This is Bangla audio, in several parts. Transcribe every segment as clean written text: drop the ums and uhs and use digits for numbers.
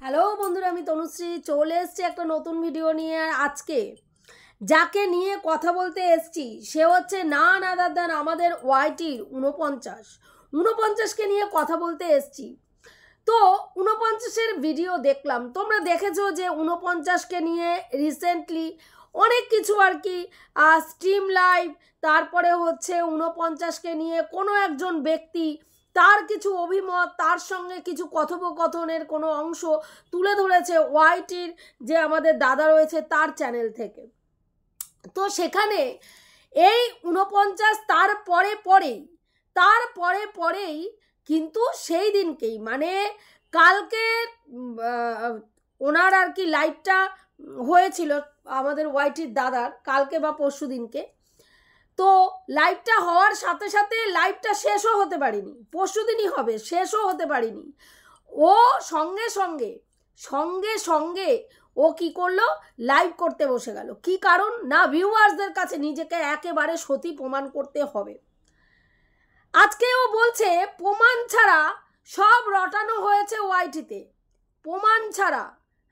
হ্যালো বন্ধুরা, আমি তনুশ্রী চলে এসেছি একটা নতুন ভিডিও নিয়ে। আজকে যাকে নিয়ে কথা বলতে এসেছি সে হচ্ছে নান আদার দ্যান আমাদের ওয়াইটির 49কে নিয়ে কথা বলতে এসেছি। তো 49-এর ভিডিও দেখলাম, তোমরা দেখেছো যে 49কে নিয়ে রিসেন্টলি অনেক কিছু আর কি স্ট্রিম লাইভ, তারপরে হচ্ছে 49কে নিয়ে কোনো একজন ব্যক্তি তার কিছু অভিমত, তার সঙ্গে কিছু কথোপকথনের কোনো অংশ তুলে ধরেছে ওয়াইটির যে আমাদের দাদা রয়েছে তার চ্যানেল থেকে। তো সেখানে এই 49 তার পরেই কিন্তু সেই দিনকেই মানে কালকে ওনার আর কি লাইভটা হয়েছিল আমাদের ওয়াইটির দাদার, কালকে বা পরশু দিনকে। তো লাইভটা হওয়ার সাথে সাথে লাইভটা শেষও হতে পারিনি, পরশু দিনই হবে, শেষও হতে পারিনি। ও সঙ্গে সঙ্গে ও কি করলো, লাইভ করতে বসে গেল। কি কারণ না, ভিউয়ার্সদের কাছে নিজেকে একেবারে সতী প্রমাণ করতে হবে। আজকে ও বলছে প্রমাণ ছাড়া সব রটানো হয়েছে ওয়াইটিতে, প্রমাণ ছাড়া,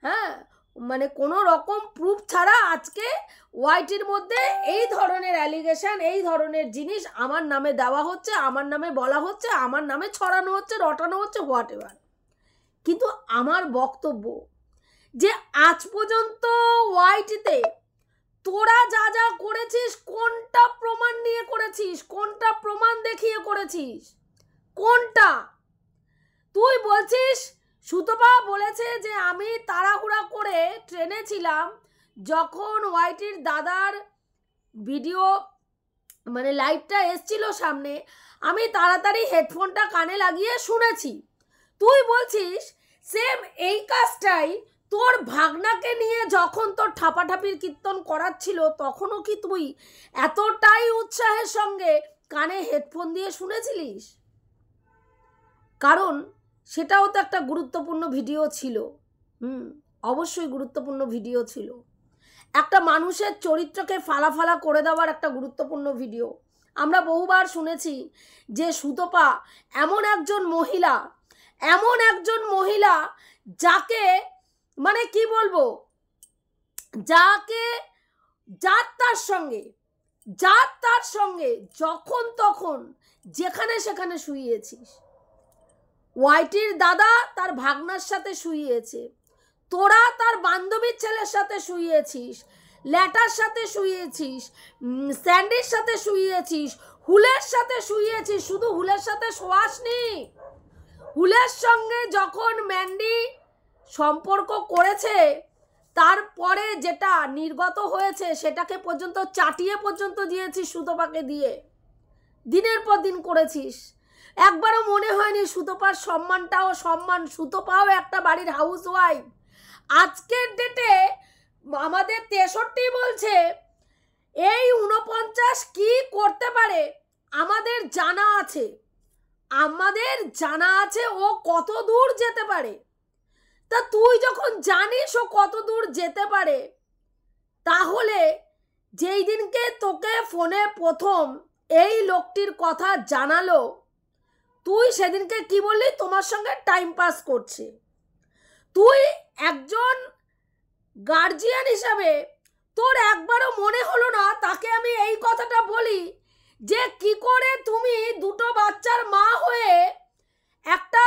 হ্যাঁ মানে কোনো রকম প্রুফ ছাড়া আজকে ওয়াইটির মধ্যে এই ধরনের অ্যালিগেশন, এই ধরনের জিনিস আমার নামে দেওয়া হচ্ছে, আমার নামে বলা হচ্ছে, আমার নামে ছড়ানো হচ্ছে, রটানো হচ্ছে, হোয়াট এভার। কিন্তু আমার বক্তব্য যে আজ পর্যন্ত ওয়াইটিতে তোরা যা যা করেছিস, কোনটা প্রমাণ নিয়ে করেছিস, কোনটা প্রমাণ দেখিয়ে করেছিস, কোনটা? তুই বলছিস সুতপা বলেছে যে আমি তাড়াহুড়া করে ট্রেনে ছিলাম, যখন ওয়াইটির দাদার ভিডিও মানে লাইভটা এসছিল সামনে, আমি তাড়াতাড়ি হেডফোনটা কানে লাগিয়ে শুনেছি। তুই বলছিস সেম এই কাজটাই তোর ভাগনাকে নিয়ে যখন তোর ঠাপাঠাপির কীর্তন করাচ্ছিল তখনও কি তুই এতটাই উৎসাহের সঙ্গে কানে হেডফোন দিয়ে শুনেছিলিস? কারণ সেটাও তো একটা গুরুত্বপূর্ণ ভিডিও ছিল। অবশ্যই গুরুত্বপূর্ণ ভিডিও ছিল, একটা মানুষের চরিত্রকে ফালা করে দেওয়ার একটা গুরুত্বপূর্ণ ভিডিও। আমরা বহুবার শুনেছি যে সুতপা এমন একজন মহিলা যাকে মানে কি বলবো, যার তার সঙ্গে যখন তখন যেখানে সেখানে শুইয়েছিস। ওয়াইটির দাদা তার ভাগনার সাথে শুইয়েছে, তোরা তার বান্ধবীর ছেলের সাথে শুইয়েছিস, ল্যাটার সাথে শুইয়েছিস, স্যান্ডির সাথে শুইয়েছিস, হুলের সাথে শুইয়েছিস। শুধু হুলের সাথে শোয়াসনি, হুলের সঙ্গে যখন ম্যান্ডি সম্পর্ক করেছে তারপরে যেটা নির্গত হয়েছে সেটাকে পর্যন্ত চাটিয়ে পর্যন্ত দিয়েছিস সুতপাকে দিয়ে, দিনের পর দিন করেছিস। একবারও মনে হয়নি সুতপার সম্মানটাও সম্মান, সুতপাও একটা বাড়ির হাউস ওয়াইফ। আজকের ডেটে আমাদের 63 বলছে এই 49 কি করতে পারে আমাদের জানা আছে ও কত দূর যেতে পারে। তা তুই যখন জানিস ও কত দূর যেতে পারে, তাহলে যেই দিনকে তোকে ফোনে প্রথম এই লোকটির কথা জানালো, তুই সেদিনকে কি বললি? তোমার সঙ্গে টাইম পাস করছে। তুই একজন গার্জিয়ান হিসাবে তোর একবারও মনে হলো না তাকে আমি এই কথাটা বলি যে কি করে তুমি দুটো বাচ্চার মা হয়ে একটা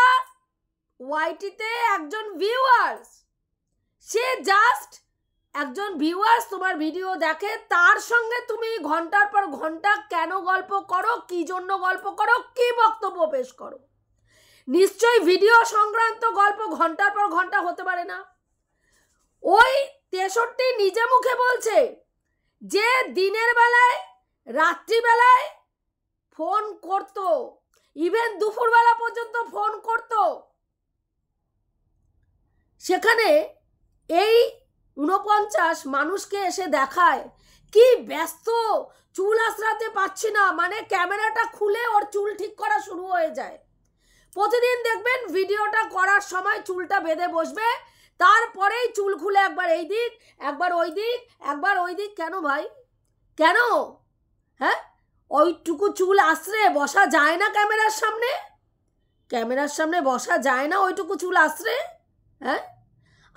ওয়াইটিতে একজন ভিউয়ার্স, সে জাস্ট একজন ভিউয়ার্স তোমার ভিডিও দেখে, তার সঙ্গে তুমি ঘন্টার পর ঘন্টা কেন গল্প করো, কি জন্য গল্প করো, কি বক্তব্য পেশ করো? নিশ্চয়ই ভিডিও সংক্রান্ত গল্প ঘন্টার পর ঘন্টা হতে পারে না। ওই 63 নিজে মুখে বলছে যে দিনের বেলায়, রাত্রিবেলায় ফোন করতো, ইভেন দুপুরবেলা পর্যন্ত ফোন করতো। সেখানে এই 49 মানুষকে এসে দেখায় কি ব্যস্ত, চুল আঁচড়াতে পারছি না, মানে ক্যামেরাটা খুলে ওর চুল ঠিক করা শুরু হয়ে যায়। প্রতিদিন দেখবেন ভিডিওটা করার সময় চুলটা বেঁধে বসবে, তারপরেই চুল খুলে একবার এই দিক, একবার ওই দিক, একবার ওই দিক। কেন ভাই, কেন? হ্যাঁ, ওইটুকু চুল আঁচড়ে বসা যায় না ক্যামেরার সামনে বসা যায় না ওইটুকু চুল আঁচড়ে? হ্যাঁ,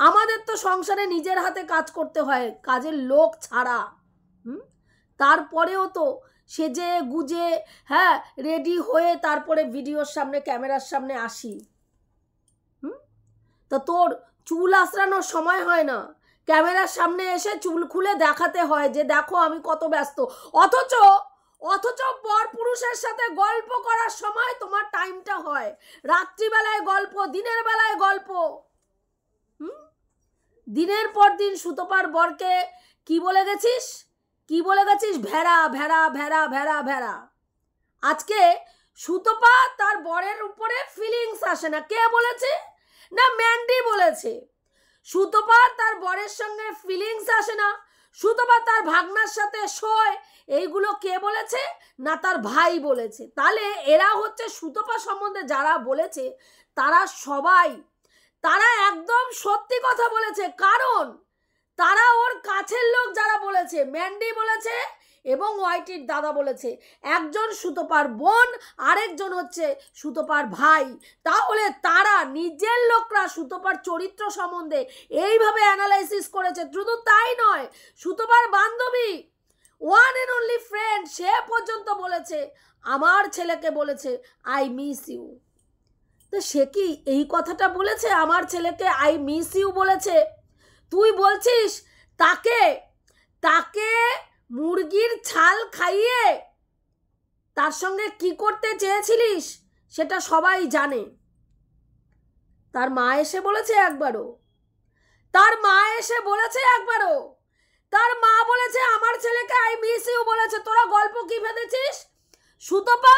আমাদের তো সংসারে নিজের হাতে কাজ করতে হয়, কাজের লোক ছাড়া। তারপরেও তো সেজে গুজে হ্যাঁ রেডি হয়ে তারপরে ভিডিওর সামনে ক্যামেরার সামনে আসি। তো তোর চুল আঁচড়ানোর সময় হয় না, ক্যামেরার সামনে এসে চুল খুলে দেখাতে হয় যে দেখো আমি কত ব্যস্ত। অথচ পর পুরুষের সাথে গল্প করার সময় তোমার টাইমটা হয় রাত্রিবেলায় গল্প, দিনের বেলায় গল্প। দিনের পর দিন সুতপার বরকে কি বলে গেছিস, ভেড়া ভেড়া ভেড়া ভেড়া ভেড়া। আজকে সুতপা তার বরের উপরে ফিলিংস আসে না, কে বলেছে? না ম্যান্ডি বলেছে। সুতপা তার বরের সঙ্গে ফিলিংস আসে না, সুতপা তার ভাগনার সাথে শোয়, এইগুলো কে বলেছে? না তার ভাই বলেছে। তাহলে এরা হচ্ছে সুতপা সম্বন্ধে যারা বলেছে তারা একদম সত্যি কথা বলেছে। কারণ তারা ওর কাছের লোক যারা বলেছে, ম্যান্ডি বলেছে এবং ওয়াইটির দাদা বলেছে, একজন সুতপার বোন, আরেকজন হচ্ছে সুতপার ভাই। তাহলে তারা নিজের লোকরা সুতপার চরিত্র সম্বন্ধে এইভাবে অ্যানালাইসিস করেছে। শুধু তাই নয়, সুতপার বান্ধবী, ওয়ান অ্যান্ড অনলি ফ্রেন্ড, সে পর্যন্ত বলেছে, আমার ছেলেকে বলেছে আই মিস ইউ। তো সে কি এই কথাটা বলেছে? আমার ছেলেকে আই মিস ইউ বলেছে? তুই বলছিস তাকে মুরগির ছাল খাইয়ে তার সঙ্গে কি করতে চেয়েছিলিস সেটা সবাই জানে। তার মা এসে বলেছে একবারও? তার মা বলেছে আমার ছেলেকে আই মিস ইউ বলেছে। তোরা গল্প কি ভেবেছিস? সুতপা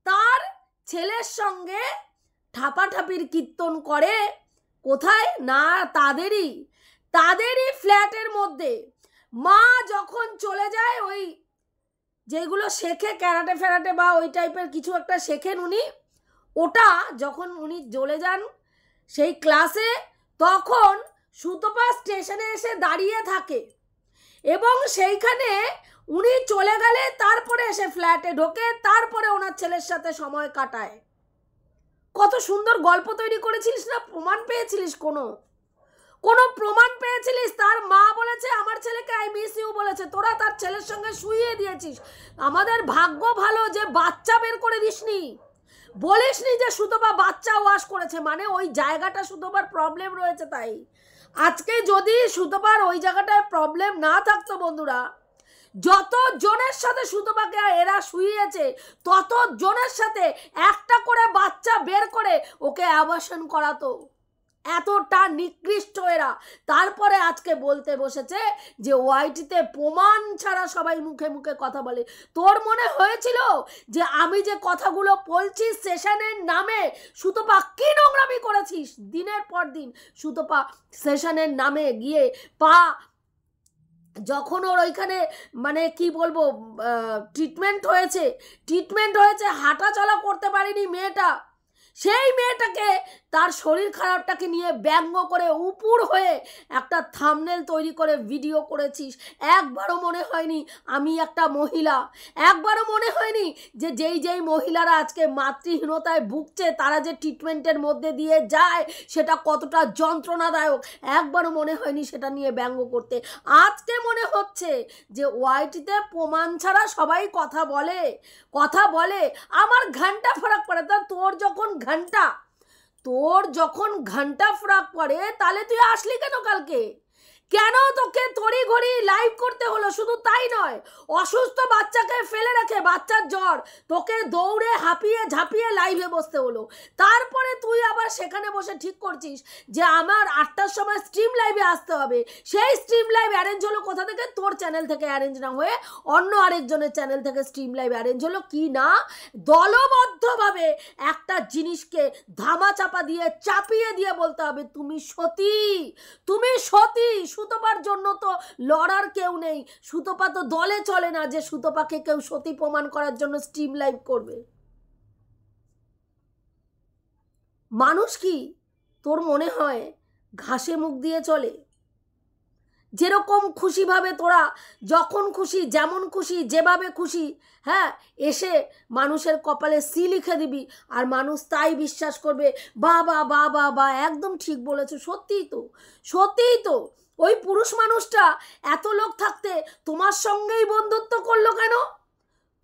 তার ছেলের সঙ্গে ঠাপাঠাপির কীর্তন করে কোথায়? না তাদেরই ফ্ল্যাটের মধ্যে। মা যখন চলে যায়, ওই যেগুলো শেখে ক্যারাটে ফেরাটে বা ওই টাইপের কিছু একটা শেখেন উনি, ওটা যখন উনি চলে যান সেই ক্লাসে, তখন সুতপা স্টেশনে এসে দাঁড়িয়ে থাকে এবং সেইখানে উনি চলে গেলে তারপরে এসে ফ্ল্যাটে ঢোকে, তারপরে ওনার ছেলের সাথে সময় কাটায়। কত সুন্দর গল্প তৈরি করেছিলিস না? প্রমাণ পেয়েছিলিস? কোনো প্রমাণ পেয়েছিলিস? তার মা বলেছে আমার ছেলেকে আই মিস ইউ বলেছে, তোরা তার ছেলের সঙ্গে শুইয়ে দিয়েছিস। আমাদের ভাগ্য ভালো যে বাচ্চা বের করে দিসনি, বলিসনি যে সুতপা বাচ্চা ওয়াশ করেছে, মানে ওই জায়গাটা সুতপার প্রবলেম রয়েছে। তাই আজকে যদি সুতপার ওই জায়গাটায় প্রবলেম না থাকতো বন্ধুরা, যত জনের সাথে সুতপাকে এরা শুইয়েছে তত জনের সাথে একটা করে বাচ্চা বের করে ওকে অ্যাবর্শন করাতো। এতটা নিকৃষ্ট এরা। তারপরে আজকে বলতে বসেছে যে ওয়াইটিতে প্রমাণ ছাড়া সবাই মুখে মুখে কথা বলে। তোর মনে হয়েছিল যে আমি যে কথাগুলো বলছি সেশনের নামে সুতপা কি নোংরামি করেছিস? দিনের পর দিন সুতপা সেশনের নামে গিয়ে যখন ওর ওইখানে মানে কি বলবো ট্রিটমেন্ট হয়েছে, হাঁটা চলা করতে পারেনি মেয়েটা, সেই মেয়েটাকে তার শরীর খারাপটাকে নিয়ে ব্যঙ্গ করে উপুর হয়ে একটা থাম্বনেল তৈরি করে ভিডিও করেছিস। একবারও মনে হয়নি আমি একটা মহিলা, একবারও মনে হয়নি যে যেই মহিলারা আজকে মাতৃহীনতায় ভুগছে তারা যে ট্রিটমেন্টের মধ্যে দিয়ে যায় সেটা কতটা যন্ত্রণাদায়ক, একবারও মনে হয়নি সেটা নিয়ে ব্যঙ্গ করতে। আজকে মনে হচ্ছে যে ওয়াইটিতে প্রমাণ ছাড়া সবাই কথা বলে। আমার ঘন্টা ফারাক পড়ে। তা তোর যখন ঘন্টা ফারাক পড়ে তাহলে তুই আসলি কেন কালকে? কেন তোকে তড়ি ঘড়ি লাইভ করতে হলো? শুধু তাই নয়, অসুস্থ বাচ্চাকে ফেলে রেখে, বাচ্চার জ্বর, তোকে দৌড়ে হাঁপিয়ে ঝাঁপিয়ে লাইভে বসতে হলো। তারপরে তুই আবার সেখানে বসে ঠিক করছিস যে আমার 8টার সময় স্ট্রিম লাইভে আসতে হবে। সেই স্ট্রিম লাইভ অ্যারেঞ্জ হলো কোথা থেকে? তোর চ্যানেল থেকে অ্যারেঞ্জ না হয়ে অন্য আরেকজনের চ্যানেল থেকে স্ট্রিম লাইভ অ্যারেঞ্জ হলো। কি না দলবদ্ধভাবে একটা জিনিসকে ধামাচাপা দিয়ে চাপিয়ে দিয়ে বলতে হবে তুমি সতী। সুতপার জন্য তো লড়ার কেউ নেই, সুতপা তো দলে চলে না যে সুতপাকে কেউ সতী প্রমাণ করার জন্য স্ট্রিম লাইভ করবে। মানুষ কি তোর মনে হয় ঘাসে মুখ দিয়ে চলে? যেরকম খুশিভাবে তোরা যখন খুশি যেমন খুশি যেভাবে খুশি হ্যাঁ এসে মানুষের কপালে সি লিখে দিবি, আর মানুষ তাই বিশ্বাস করবে। বা বা বা বা বা, একদম ঠিক বলেছো, সত্যিই তো, সত্যিই তো। ওই পুরুষ মানুষটা এত লোক থাকতে তোমার সঙ্গেই বন্ধুত্ব করলো কেন?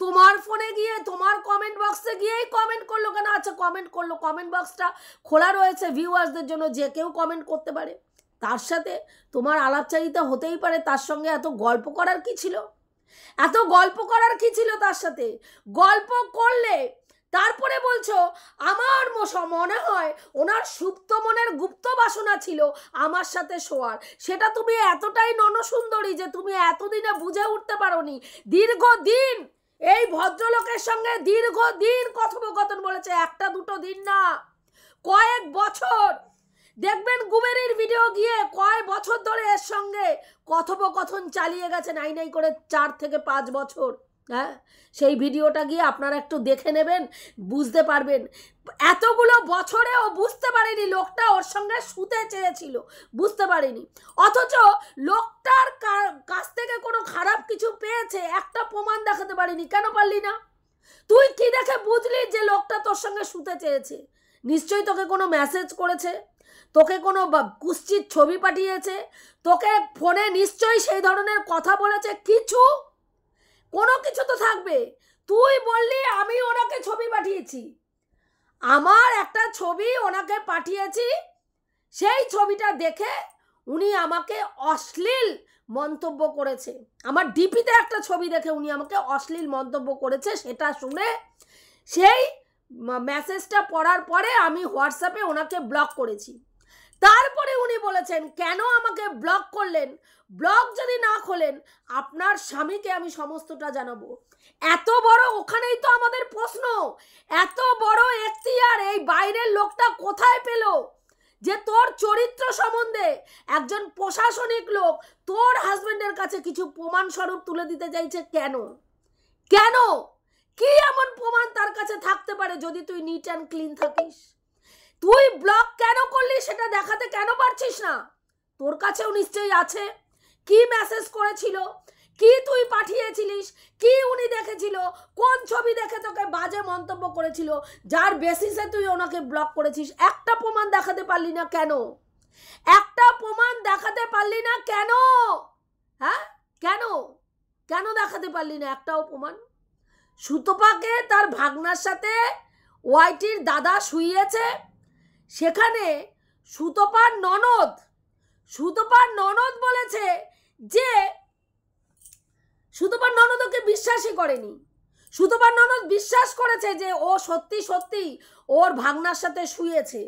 তোমার ফোনে গিয়ে তোমার কমেন্ট বক্সে গিয়েই কমেন্ট করলো কেন? আচ্ছা কমেন্ট করলো, কমেন্ট বক্সটা খোলা রয়েছে ভিউয়ার্সদের জন্য, যে কেউ কমেন্ট করতে পারে। তার সাথে তোমার আলাপচারিতা হতেই পারে, তার সঙ্গে এত গল্প করার কি ছিল? এত গল্প করার কি ছিল তার সাথে? গল্প করলে তারপরে বলছো আমার মনে হয় ওনার সুপ্ত মনের গুপ্ত বাসনা ছিল আমার সাথে শোয়ার। সেটা তুমি এতটাই ননসুন্দরী যে তুমি এতদিনে বুঝে উঠতে পারোনি। দীর্ঘদিন এই ভদ্রলোকের সঙ্গে দীর্ঘদিন কথোপকথন বলেছে, একটা দুটো দিন না, কয়েক বছর। দেখবেন গুবেরির ভিডিও গিয়ে কয় বছর ধরে এর সঙ্গে কথোপকথন চালিয়ে গেছে, নাই নাই করে 4 থেকে 5 বছর। হ্যাঁ, সেই ভিডিওটা গিয়ে আপনারা একটু দেখে নেবেন, বুঝতে পারবেন। এতগুলো বছরেও বুঝতে পারেনি লোকটা ওর সঙ্গে শুতে চেয়েছিল, বুঝতে পারেনি। অথচ লোকটার কাছ থেকে কোনো খারাপ কিছু পেয়েছে একটা প্রমাণ দেখাতে পারিনি। কেন পারলি না? তুই কি দেখে বুঝলি যে লোকটা তোর সঙ্গে শুতে চেয়েছে? নিশ্চয়ই তোকে কোনো মেসেজ করেছে, তোকে কোনো কুৎসিত ছবি পাঠিয়েছে, তোকে ফোনে নিশ্চয়ই সেই ধরনের কথা বলেছে, কিছু কোনো কিছু তো থাকবে। তুই বললি আমি ওনাকে ছবি পাঠিয়েছি, আমার একটা ছবি ওনাকে পাঠিয়েছি, সেই ছবিটা দেখে উনি আমাকে অশ্লীল মন্তব্য করেছে। আমার ডিপিতে একটা ছবি দেখে উনি আমাকে অশ্লীল মন্তব্য করেছে। সেটা শুনে সেই মেসেজটা পড়ার পরে আমি হোয়াটসঅ্যাপে ওনাকে ব্লক করেছি। তারপরে উনি বলেছেন কেন আমাকে ব্লক করলেন? ব্লক যদি না খোলেন আপনার স্বামীকে আমি সমস্তটা জানাবো। এত বড়, ওখানেই তো আমাদের প্রশ্ন, এত বড় এখতিয়ার এই বাইরের লোকটা কোথায় পেল যে তোর চরিত্র সম্বন্ধে একজন প্রশাসনিক লোক তোর হাজবেন্ডের কাছে কিছু প্রমাণ স্বরূপ তুলে দিতে চাইছে? কেন? কেন? কি এমন প্রমাণ তার কাছে থাকতে পারে যদি তুই নিট অ্যান্ড ক্লিন থাকিস? তুই ব্লক কেন করলি সেটা দেখাতে কেন পারছিস না? তোর কাছেও নিশ্চয়ই আছে। কি মেসেজ করেছিল, কি তুই পাঠিয়েছিলিস, কি উনি দেখেছিল, কোন ছবি দেখে তোকে বাজে মন্তব্য করেছিল, যার বেসিসে তুই ওনাকে ব্লক করেছিস? একটা প্রমাণ দেখাতে পারলি না কেন? একটা প্রমাণ দেখাতে পারলি না কেন? হ্যাঁ, কেন? কেন দেখাতে পারলি না একটাও প্রমাণ? সুতপাকে তার ভাগনার সাথে ওয়াইটির দাদা শুইয়েছে, সেখানে সুতপার ননদ বলেছে যে সুতপার ননদ ওকে বিশ্বাসই করেনি। সুতপার ননদ বিশ্বাস করেছে যে ও সত্যি সত্যি ওর ভাগনার সাথে শুয়েছে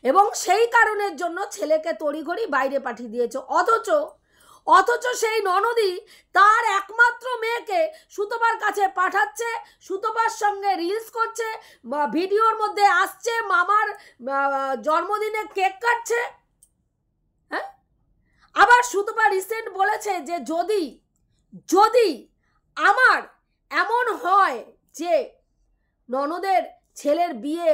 এবং সেই কারণের জন্য ছেলেকে তড়িঘড়ি বাইরে পাঠিয়ে দিয়েছে। অথচ সেই ননদই তার একমাত্র মেয়েকে সুতপার কাছে পাঠাচ্ছে, সুতপার সঙ্গে রিলস করছে, ভিডিওর মধ্যে আসছে, মামার জন্মদিনে কেক কাটছে। হ্যাঁ, আবার সুতপা রিসেন্ট বলেছে যে যদি আমার এমন হয় যে ননদের ছেলের বিয়ে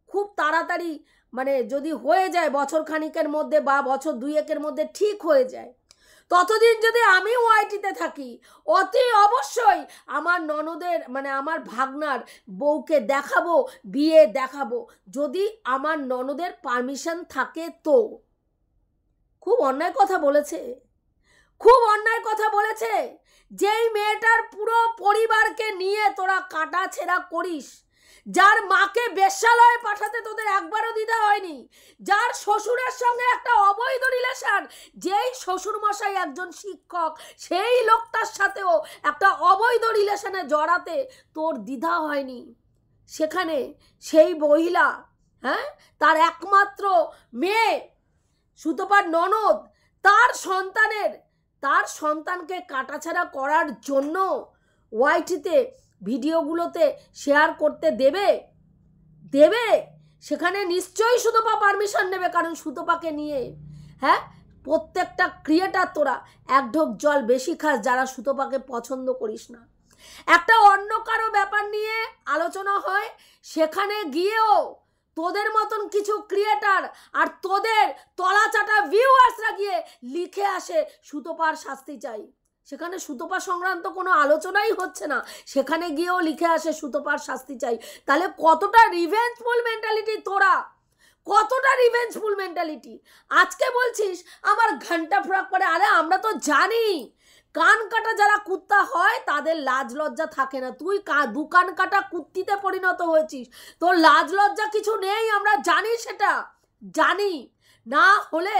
খুব তাড়াতাড়ি মানে যদি হয়ে যায় বছর খানিকের মধ্যে বা বছর 2-1-এর মধ্যে ঠিক হয়ে যায়, ততদিন যদি আমি ওয়াইটিতে থাকি অতি অবশ্যই আমার ননদের মানে আমার ভাগনার বউকে দেখাবো, বিয়ে দেখাবো, যদি আমার ননদের পারমিশন থাকে তো। খুব অন্যায় কথা বলেছে, খুব অন্যায় কথা বলেছে। যেই মেয়েটার পুরো পরিবারকে নিয়ে তোরা কাটা ছেঁড়া করিস, যার মাকে বেশ্যালয়ে পাঠাতে তোদের একবারও দিতে হয়নি, যার শ্বশুরের সঙ্গে একটা অবৈধ রিলেশন, যেই শ্বশুর মশাই একজন শিক্ষক, সেই লোকটার সাথেও একটা অবৈধ রিলেশনে জড়াতে তোর দ্বিধা হয়নি, সেখানে সেই মহিলা হ্যাঁ তার একমাত্র মেয়ে সুতপার ননদ তার সন্তানকে কাটাছাড়া করার জন্য ওয়াইটিতে ভিডিওগুলোতে শেয়ার করতে দেবে? সেখানে নিশ্চয়ই সুতপা পারমিশন নেবে, কারণ সুতপাকে নিয়ে হ্যাঁ প্রত্যেকটা ক্রিয়েটার তোরা এক ঢোক জল বেশি খাস যারা সুতপাকে পছন্দ করিস না। একটা অন্য কারো ব্যাপার নিয়ে আলোচনা হয়, সেখানে গিয়েও তোদের মতন কিছু ক্রিয়েটার আর তোদের তলাচাটা ভিউয়ার্সরা গিয়ে লিখে আসে সুতপার শাস্তি চাই, সেখানে সুতপা সংক্রান্ত কোনো আলোচনাই হচ্ছে না, সেখানে গিয়েও লিখে আসে সুতপার শাস্তি চাই। তাহলে কতটা রিভেঞ্জফুল মেন্টালিটি তোরা, কতটা রিভেঞ্জফুল মেন্টালিটি। আজকে বলছিস আমার ঘন্টা ফ্রক পরে, আরে আমরা তো জানি কান কাটা যারা কুত্তা হয় তাদের লাজ লজ্জা থাকে না। তুই দু কান কাটা কুত্তিতে পরিণত হয়েছিস, তোর লাজ লজ্জা কিছু নেই, আমরা জানি, সেটা জানি। না হলে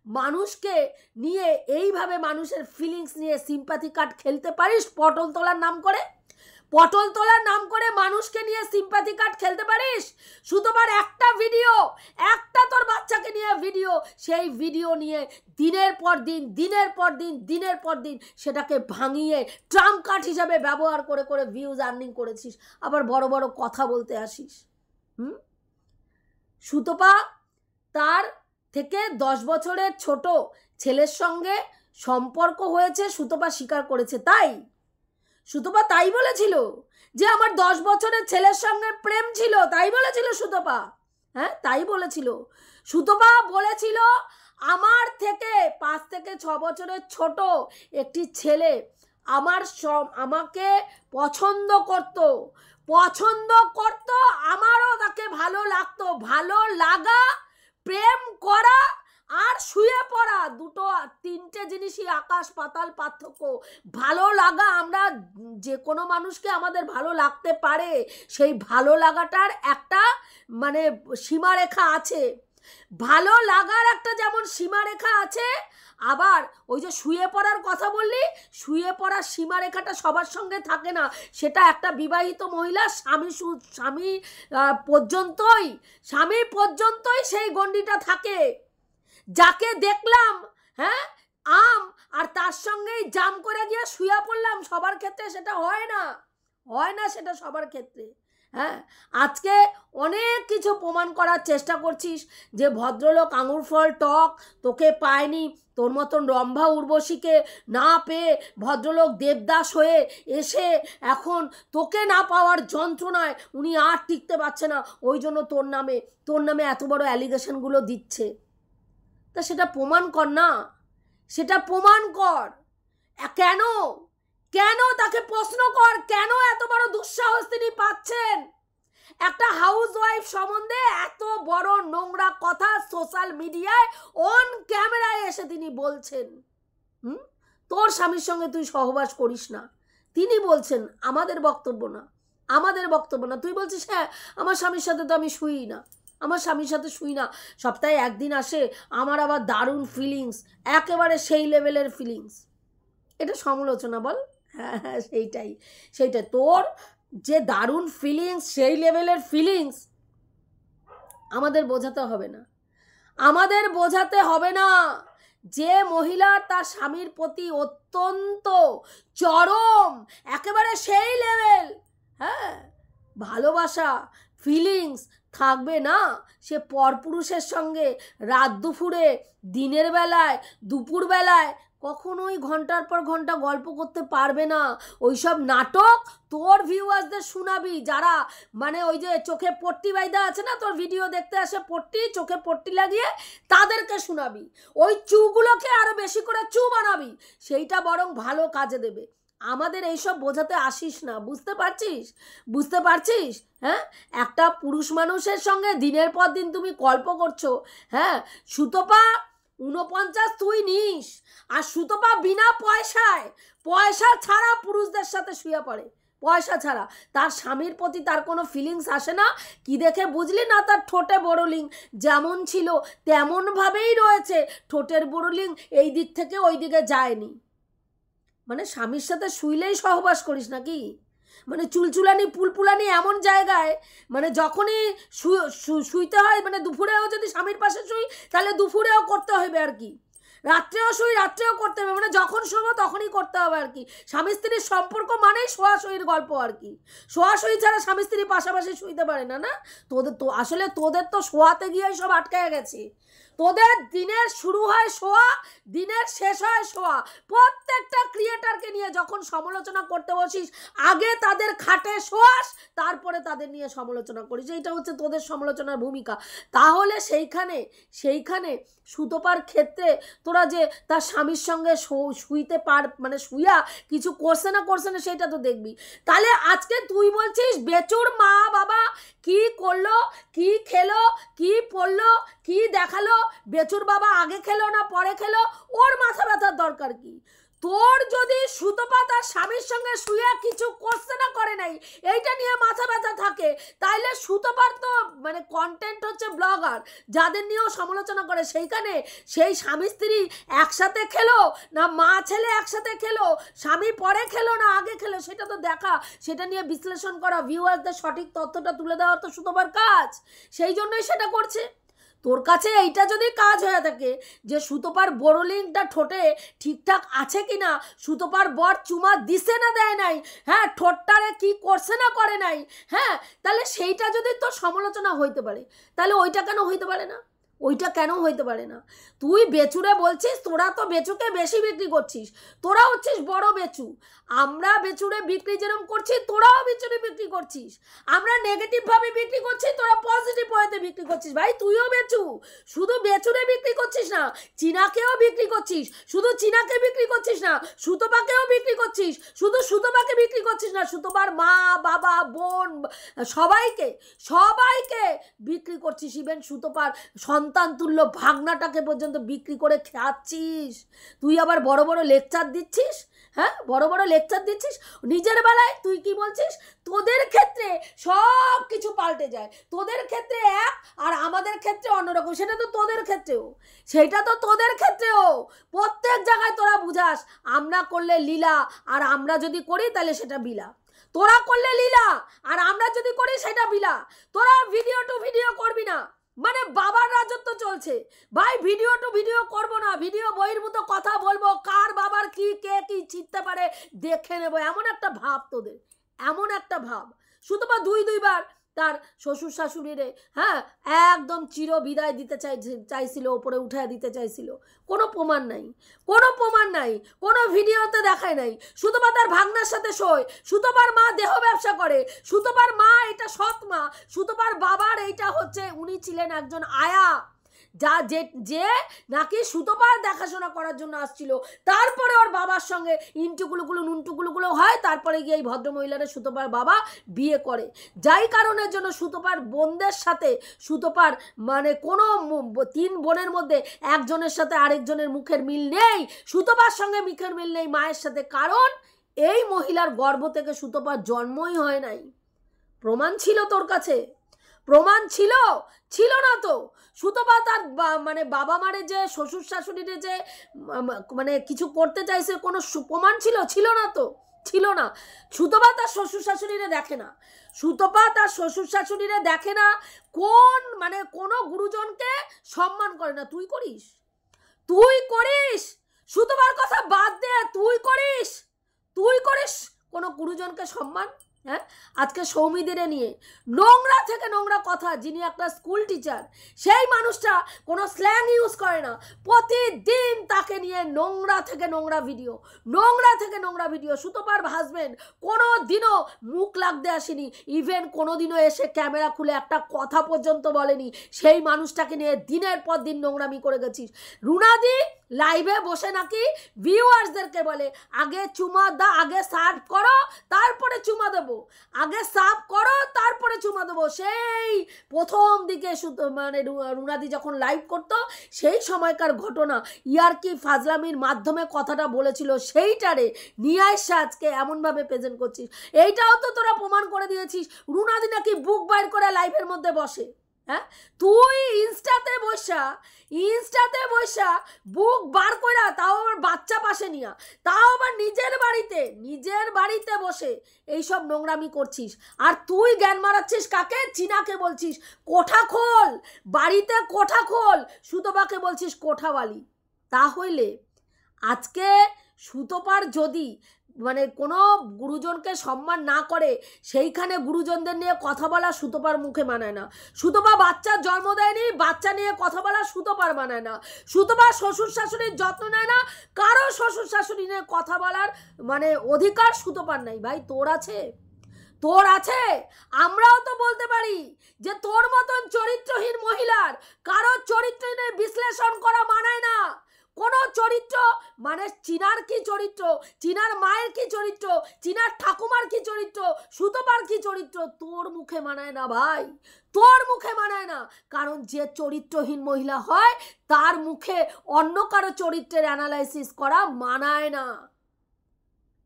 মানুষকে নিয়ে এইভাবে মানুষের ফিলিংস নিয়ে সিম্প্যাথি কার্ড খেলতে পারিস? পটল তোলার নাম করে, পটল তোলার নাম করে মানুষকে নিয়ে সিম্প্যাথি কার্ড খেলতে পারিস? সুতোবার একটা ভিডিও, একটা তোর বাচ্চাকে নিয়ে ভিডিও, সেই ভিডিও নিয়ে দিনের পর দিন দিনের পর দিন দিনের পর দিন সেটাকে ভাঙিয়ে ট্রাম্প কার্ড হিসাবে ব্যবহার করে করে ভিউজ আর্নিং করেছিস, আবার বড় বড় কথা বলতে আসিস। সুতপা তার থেকে 10 বছরের ছোট ছেলের সঙ্গে সম্পর্ক হয়েছে, সুতপা স্বীকার করেছে। তাই সুতপা তাই বলেছিল যে আমার 10 বছরের ছেলের সঙ্গে প্রেম ছিল, তাই বলেছিল সুতপা। হ্যাঁ, তাই বলেছিল সুতপা। বলেছিল আমার থেকে 5 থেকে 6 বছরের ছোট একটি ছেলে আমাকে পছন্দ করত, আমারও তাকে ভালো লাগতো। ভালো লাগা, প্রেম করা আর শুয়ে পড়া, দুটো তিনটে জিনিসই আকাশ পাতাল পার্থক্য। ভালো লাগা, আমরা যে কোনো মানুষকে আমাদের ভালো লাগতে পারে, সেই ভালো লাগাটার একটা মানে সীমারেখা আছে। ভালো লাগার একটা যেমন সীমারেখা আছে, আবার ওই যে শুয়ে পড়ার কথা বললি, শুয়ে পড়ার সীমারেখাটা সবার সঙ্গে থাকে না। সেটা একটা বিবাহিত মহিলা স্বামী পর্যন্তই সেই গণ্ডিটা থাকে। যাকে দেখলাম হ্যাঁ আম আর তার সঙ্গেই জাম করে গিয়ে শুয়ে পড়লাম, সবার ক্ষেত্রে সেটা হয় না, সেটা সবার ক্ষেত্রে। হ্যাঁ, আজকে অনেক কিছু প্রমাণ করার চেষ্টা করছিস যে ভদ্রলোক আঙুর ফল টক তোকে পায়নি, তোর মতন রম্ভা উর্বশীকে না পেয়ে ভদ্রলোক দেবদাস হয়ে এসে এখন তোকে না পাওয়ার যন্ত্রণায় উনি আর টিকতে পারছে না, ওই জন্য তোর নামে এত বড় অ্যালিগেশনগুলো দিচ্ছে। তা সেটা প্রমাণ কর না, সেটা প্রমাণ কর। কেন তাকে প্রশ্ন কর, কেন এত বড় দুঃসাহস তিনি পাচ্ছেন? একটা হাউস ওয়াইফ সম্বন্ধে এত বড় নোংরা কথা সোশ্যাল মিডিয়ায় অন ক্যামেরায় এসে তিনি বলছেন। তোর স্বামীর সঙ্গে তুই সহবাস করিস না, তিনি বলছেন আমাদের বক্তব্য না। তুই বলছিস হ্যাঁ আমার স্বামীর সাথে তো আমি শুই না, সপ্তাহে একদিন আসে, আমার আবার দারুণ ফিলিংস, একেবারে সেই লেভেলের ফিলিংস। এটা সমালোচনা বল? হ্যাঁ, সেইটাই তোর যে দারুণ ফিলিংস, সেই লেভেলের ফিলিংস আমাদের বোঝাতে হবে না। যে মহিলা তার স্বামীর প্রতি অত্যন্ত চরম একেবারে সেই লেভেল হ্যাঁ ভালোবাসা ফিলিংস থাকবে না, সে পরপুরুষের সঙ্গে রাত দুপুরে, দিনের বেলায়, দুপুর বেলায় কখনোই ঘন্টার পর ঘন্টা গল্প করতে পারবে না। ওইসব নাটক তোর ভিউয়ার্সদের শোনাবি, যারা মানে ওই যে চোখে পট্টি বাইদা আছে না, তোর ভিডিও দেখতে আসে চোখে পট্টি লাগিয়ে, তাদেরকে শোনাবি। ওই চুগুলোকে আরো বেশি করে চু বানাবি, সেইটা বরং ভালো কাজে দেবে। আমাদের এইসব বোঝাতে আসিস না, বুঝতে পারছিস? হ্যাঁ, একটা পুরুষ মানুষের সঙ্গে দিনের পর দিন তুমি গল্প করছো। হ্যাঁ, সুতপা 49 তুই নিস, আর সুতপা বিনা পয়সা ছাড়া পুরুষদের সাথে শুয়ে পড়ে, পয়সা ছাড়া। তার স্বামীর প্রতি তার কোনো ফিলিংস আসে না। কি দেখে বুঝলি না? তার ঠোঁটে বোরোলিং যেমন ছিল তেমনভাবেই রয়েছে, ঠোঁটের বোরোলিং এই দিক থেকে ওই দিকে যায়নি। মানে স্বামীর সাথে শুইলেই সহবাস করিস নাকি? মানে চুলচুলানি পুলপুলানি এমন জায়গায়, মানে যখনই শুইতে হয়, মানে দুপুরেও যদি স্বামীর পাশে শুই তাহলে দুপুরেও করতে হবে আর কি, রাত্রেও শুই রাত্রেও করতে হবে, মানে যখন শোবো তখনই করতে হবে আর কি। স্বামী স্ত্রীর সম্পর্ক মানেই শোয়াশুয়ির গল্প আর কি। শোয়াশুয়ি ছাড়া স্বামী স্ত্রী পাশাপাশি শুইতে পারে না। তোদের তো শোয়াতে গিয়েই সব আটকায় গেছে। তোদের দিনের শুরু হয় শোয়া, দিনের শেষ হয় শোয়া। প্রত্যেকটা ক্রিয়েটারকে নিয়ে যখন সমালোচনা করতে বসিস আগে তাদের খাটে শোয়াস, তারপরে তাদের নিয়ে সমালোচনা করিস। এইটা হচ্ছে তোদের সমালোচনার ভূমিকা। তাহলে সেইখানে সুতপার ক্ষেত্রে তোরা যে তার স্বামীর সঙ্গে শুইতে মানে শুইয়া কিছু করছে না সেটা তো দেখবি। তাহলে আজকে তুই বলছিস বেচুর মা বাবা কি করলো, কি খেলো, কি পড়লো, কি দেখালো, বেচুর বাবা আগে খেলো না পরে খেলো, ওর মাথা ব্যথার দরকার কি? তোর যদি সুতপা তার স্বামীর সঙ্গে শুয়ে কিছু করছে না করে নাই এইটা নিয়ে মাথা ব্যথা থাকে, তাইলে সুতপার তো মানে কন্টেন্ট হচ্ছে ব্লগার, যাদের নিয়েও সমালোচনা করে। সেইখানে সেই স্বামী স্ত্রী একসাথে খেলো না মা ছেলে একসাথে খেলো, স্বামী পরে খেলো না আগে খেলো, সেটা তো দেখা, সেটা নিয়ে বিশ্লেষণ করা, ভিউয়ারদের সঠিক তথ্যটা তুলে দেওয়া তো সুতপার কাজ। সেই জন্যই সেটা করছে। তোর কাছে এইটা যদি কাজ হয়ে থাকে যে সুতপার বোরোলিংটা ঠোঁটে ঠিকঠাক আছে কিনা, সুতপার বর চুমা দিছে না দেয় নাই, হ্যাঁ ঠোঁটটারে কি করছে না করে নাই, হ্যাঁ, তাহলে সেইটা যদি তোর সমালোচনা হইতে পারে, তাহলে ওইটা কেন হইতে পারে না? ওইটা কেন হইতে পারে না? তুই বেচুরে বলছিস, তোরা তো বেচুকে বেশি বিক্রি করছিস, তোরা হচ্ছিস বড় বেচু। আমরা বেচুরে বিক্রি যেরকম করছি তোরাও বেচুরে বিক্রি করছিস। আমরা নেগেটিভভাবে বিক্রি করছি, তোরা পজিটিভ ওয়েতে বিক্রি করছিস। ভাই তুইও বেচু, শুধু বেচুরে বিক্রি করছিস না, চীনাকেও বিক্রি করছিস। শুধু চীনাকে বিক্রি করছিস না, সুতপাকেও বিক্রি করছিস। শুধু সুতপাকে বিক্রি করছিস না, সুতপার মা বাবা বোন সবাইকে বিক্রি করছিস। ইভেন সুতপার সন্তান তুল্য ভাগনাটাকে পর্যন্ত বিক্রি করে খাচ্ছিস। তুই আবার বড় বড় লেকচার দিচ্ছিস, হ্যাঁ বড় বড় লেকচার দিচ্ছিস। নিজের বেলায় তুই কি বলছিস, তোদের ক্ষেত্রে সব কিছু পাল্টে যায়, তোদের ক্ষেত্রে এক আর আমাদের ক্ষেত্রে অন্যরকম। সেটা তো তোদের ক্ষেত্রেও প্রত্যেক জায়গায় তোরা বুঝাস আমরা করলে লীলা আর আমরা যদি করি তাহলে সেটা বিলা, তোরা করলে লীলা আর আমরা যদি করি সেটা বিলা। তোরা ভিডিও টু ভিডিও করবি না, মানে বাবার রাজত্ব চলছে। ভাই ভিডিও টু ভিডিও করবো না, ভিডিও বহির্ভূত কথা বলবো, কার বাবার কি কে কি চিনতে পারে দেখে নেবো, এমন একটা ভাব তোদের, এমন একটা ভাব। সুতপা দুইবার তার শ্বশুর শাশুড়িরে হ্যাঁ একদম চির বিদায় দিতে চাইছিল, ওপরে উঠে দিতে চাইছিল। কোনো প্রমাণ নাই, কোনো ভিডিওতে দেখায় নাই। সুতপা তার ভাগনার সাথে শোয়, সুতপার মা দেহ ব্যবসা করে, সুতপার মা এটা সৎ মা, সুতপার বাবার এইটা হচ্ছে উনি ছিলেন একজন আয়া, যে নাকি সুতপার দেখাশোনা করার জন্য আসছিল। তারপরে ওর বাবার সঙ্গে নুনটুকুলুগুলো হয়, তারপরে গিয়ে এই ভদ্রমহিলারে সুতপার বাবা বিয়ে করে। যাই কারণের জন্য সুতপার বোনদের সাথে সুতপার মানে কোনো 3 বোনের মধ্যে একজনের সাথে আরেকজনের মুখের মিল নেই, সুতপার সঙ্গে মুখের মিল নেই মায়ের সাথে, কারণ এই মহিলার গর্ভ থেকে সুতপার জন্মই হয় নাই। প্রমাণ ছিল তোর কাছে? প্রমাণ ছিল না তো। সুতপা তার মানে বাবা মারে যে শ্বশুর শাশুড়িরে যে মানে কিছু করতে চাইছে কোনো প্রমাণ ছিল না তো, ছিল না। সুতপা তার শ্বশুর শাশুড়িরে দেখে না, কোন মানে কোনো গুরুজনকে সম্মান করে না। তুই করিস সুতপার কথা বাদ দে, তুই করিস কোনো গুরুজনকে সম্মান? হ্যাঁ, আজকে সৌমিদিরে নিয়ে নোংরা থেকে নোংরা কথা, যিনি একটা স্কুল টিচার, সেই মানুষটা কোনো স্ল্যাং ইউজ করে না, প্রতিদিন তাকে নিয়ে নোংরা থেকে নোংরা ভিডিও। সুতপার হাজবেন্ড কোনো দিনও মুখ লাগতে আসেনি, ইভেন কোনো দিনও এসে ক্যামেরা খুলে একটা কথা পর্যন্ত বলেনি। সেই মানুষটাকে নিয়ে দিনের পর দিন নোংরামি করে গেছিস। রুনাদি লাইভে বসে নাকি ভিউয়ার্সদেরকে বলে আগে চুমা আগে সার্ভ করো তারপরে চুমা দেবো, আগে সার্ভ করো তারপরে চুমা দেবো। সেই প্রথম দিকে মানে রুনাদি যখন লাইভ করতো সেই সময়কার ঘটনা, ইয়ার্কি ফাজলামির মাধ্যমে কথাটা বলেছিল, সেইটারে নিয়ে আসছে আজকে এমনভাবে প্রেজেন্ট করছিস। এইটাও তো তোরা প্রমাণ করে দিয়েছিস, রুনাদি নাকি বুক বাইর করে লাইভের মধ্যে বসে। হ্যাঁ, তুই ইনস্টাতে বসা বুক বার কইরা, তাও আবার বাচ্চা পাশে নিয়া, তাও আবার নিজের বাড়িতে বসে এইসব নোংরামি করছিস। আর তুই জ্ঞান মারাচ্ছিস কাকে? চীনাকে বলছিস কোঠা খোল, বাড়িতে কোঠা খোল, সুতপাকে বলছিস কোঠাওয়ালি। তাহলে আজকে সুতপার যদি মানে কোনো গুরুজনকে সম্মান না করে সেইখানে গুরুজনদের নিয়ে কথা বলা সুতপার মুখে মানায় না। সুতপা বাচ্চার জন্ম দেয়নি, বাচ্চা নিয়ে কথা বলা সুতপার মানায় না। সুতপা শ্বশুর শাশুড়ির যত্ন নেয় না, কারো শ্বশুর শাশুড়ি নিয়ে কথা বলার মানে অধিকার সুতপার নাই। ভাই তোর আছে, তোর আছে। আমরাও তো বলতে পারি যে তোর মতন চরিত্রহীন মহিলার কারো চরিত্র নিয়ে বিশ্লেষণ করা মানায় না। কোন চরিত্র মানে চিনার কি চরিত্র, চিনার মায়ের কি চরিত্র, চিনার ঠাকুমার কি চরিত্র, সুতপার কি চরিত্র, তোর মুখে মানায় না ভাই, তোর মুখে মানায় না। কারণ যে চরিত্রহীন মহিলা হয় তার মুখে অন্য কারো চরিত্রের অ্যানালাইসিস করা মানায় না।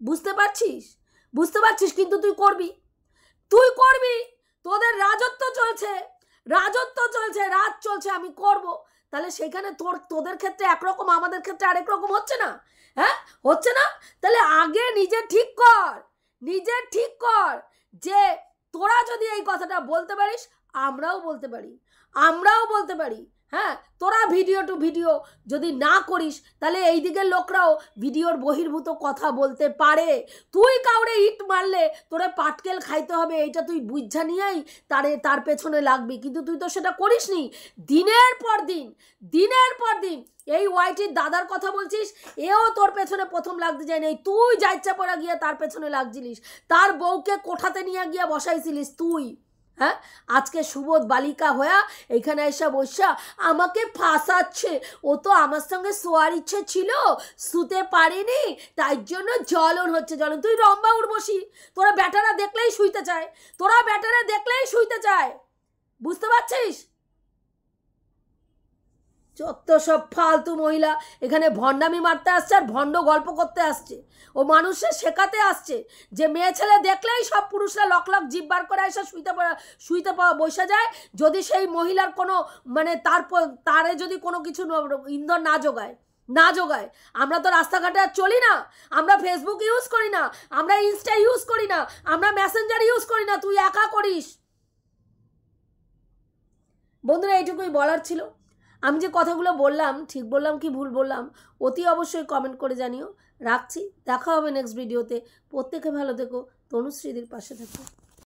বুঝতে পারছিস? বুঝতে পারছিস? কিন্তু তুই করবি, তুই করবি। তোদের রাজত্ব চলছে, রাজত্ব চলছে, রাজ চলছে, আমি করব। তাহলে সেখানে তোদের ক্ষেত্রে একরকম, আমাদের ক্ষেত্রে আরেক রকম হচ্ছে না? হ্যাঁ, হচ্ছে না? তাহলে আগে নিজে ঠিক কর, নিজে ঠিক কর যে তোরা যদি এই কথাটা বলতে পারিস আমরাও বলতে পারি, আমরাও বলতে পারি। হ্যাঁ, তোরা ভিডিও টু ভিডিও যদি না করিস তাহলে এই দিকের লোকরাও ভিডিওর বহির্ভূত কথা বলতে পারে। তুই কাউরে ইট মারলে তোরে পাটকেল খাইতে হবে, এইটা তুই বুঝা নিয়েই তার পেছনে লাগবি, কিন্তু তুই তো সেটা করিস নি। দিনের পর দিন, দিনের পর দিন এই ওয়াইটির দাদার কথা বলছিস, এও তোর পেছনে প্রথম লাগতে যায় নাই, তুই যা ইচ্ছা পড়া গিয়ে তার পেছনে লাগছিলিস, তার বউকে কোঠাতে নিয়ে গিয়ে বসাইছিলিস তুই। হ্যাঁ, আজকে সুবোধ বালিকা হয়ে এখানে এসে বসা আমাকে ফাঁসাচ্ছে, ও তো আমার সঙ্গে শোয়ার ইচ্ছে ছিল, শুতে পারিনি, তাই জন্য জ্বলন হচ্ছে। জ্বলন তুই রম্বা উর্বশী, তোরা ব্যাটারা দেখলেই শুইতে চায়, তোরা ব্যাটারা দেখলেই শুইতে চায়। বুঝতে পারছিস? যত সব ফালতু মহিলা এখানে ভণ্ডামি মারতে আসছে আর ভণ্ড গল্প করতে আসছে। ও মানুষে শেখাতে আসছে যে মেয়ে ছেলে দেখলেই সব পুরুষরা লক লক জিভ বার করে এসে শুইতে বসে যায়, যদি সেই মহিলার কোনো মানে তারে যদি কোনো কিছু ইন্ধন না যোগায়। আমরা তো রাস্তাঘাটে আর চলি না, আমরা ফেসবুক ইউজ করি না, আমরা ইনস্টা ইউজ করি না, আমরা মেসেঞ্জার ইউজ করি না, তুই একা করিস। বন্ধুরা, এইটুকুই বলার ছিল। আমি যে কথাগুলো বললাম ঠিক বললাম কি ভুল বললাম অতি অবশ্যই কমেন্ট করে জানিও। রাখছি, দেখা হবে নেক্সট ভিডিওতে। প্রত্যেকে ভালো থেকো, তনুশ্রীদির পাশে থেকো।